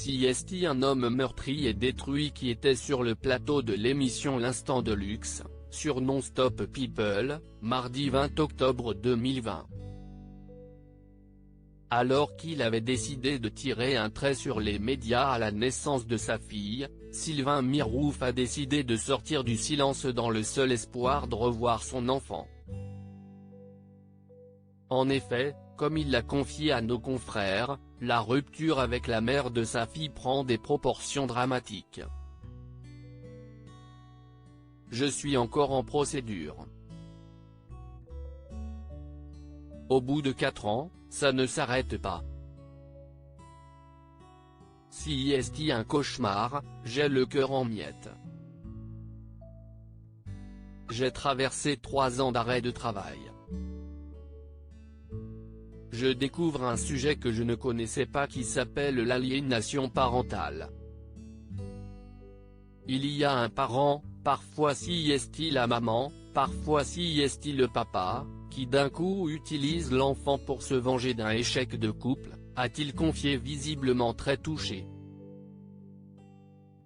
CST. Un homme meurtri et détruit qui était sur le plateau de l'émission L'Instant de Luxe, sur Non-Stop People, mardi 20 octobre 2020. Alors qu'il avait décidé de tirer un trait sur les médias à la naissance de sa fille, Sylvain Mirouf a décidé de sortir du silence dans le seul espoir de revoir son enfant. En effet, comme il l'a confié à nos confrères, la rupture avec la mère de sa fille prend des proportions dramatiques. Je suis encore en procédure. Au bout de 4 ans, ça ne s'arrête pas. CST. Un cauchemar, j'ai le cœur en miettes. J'ai traversé 3 ans d'arrêt de travail. Je découvre un sujet que je ne connaissais pas qui s'appelle l'aliénation parentale. Il y a un parent, parfois CST la maman, parfois CST le papa, qui d'un coup utilise l'enfant pour se venger d'un échec de couple, a-t-il confié, visiblement très touché.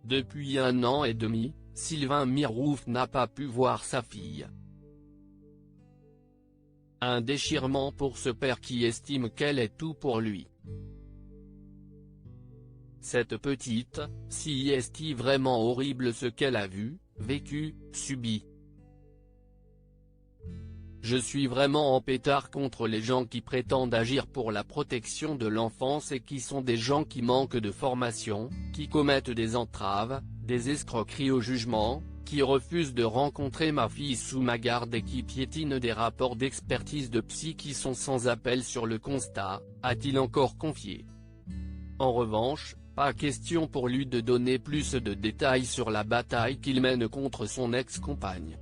Depuis 1 an et demi, Sylvain Mirouf n'a pas pu voir sa fille. Un déchirement pour ce père qui estime qu'elle est tout pour lui. Cette petite, CST, vraiment horrible ce qu'elle a vu, vécu, subi. Je suis vraiment en pétard contre les gens qui prétendent agir pour la protection de l'enfance et qui sont des gens qui manquent de formation, qui commettent des entraves, des escroqueries au jugement, qui refusent de rencontrer ma fille sous ma garde et qui piétinent des rapports d'expertise de psy qui sont sans appel sur le constat, a-t-il encore confié. En revanche, pas question pour lui de donner plus de détails sur la bataille qu'il mène contre son ex-compagne.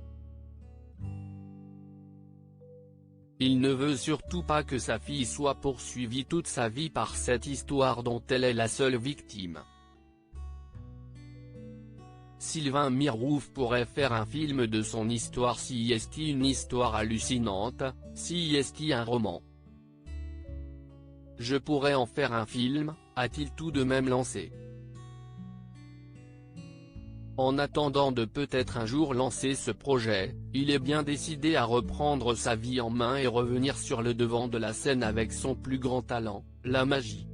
Il ne veut surtout pas que sa fille soit poursuivie toute sa vie par cette histoire dont elle est la seule victime. Sylvain Mirouf pourrait faire un film de son histoire CST, une histoire hallucinante, CST un roman. Je pourrais en faire un film, a-t-il tout de même lancé. En attendant de peut-être un jour lancer ce projet, il est bien décidé à reprendre sa vie en main et revenir sur le devant de la scène avec son plus grand talent, la magie.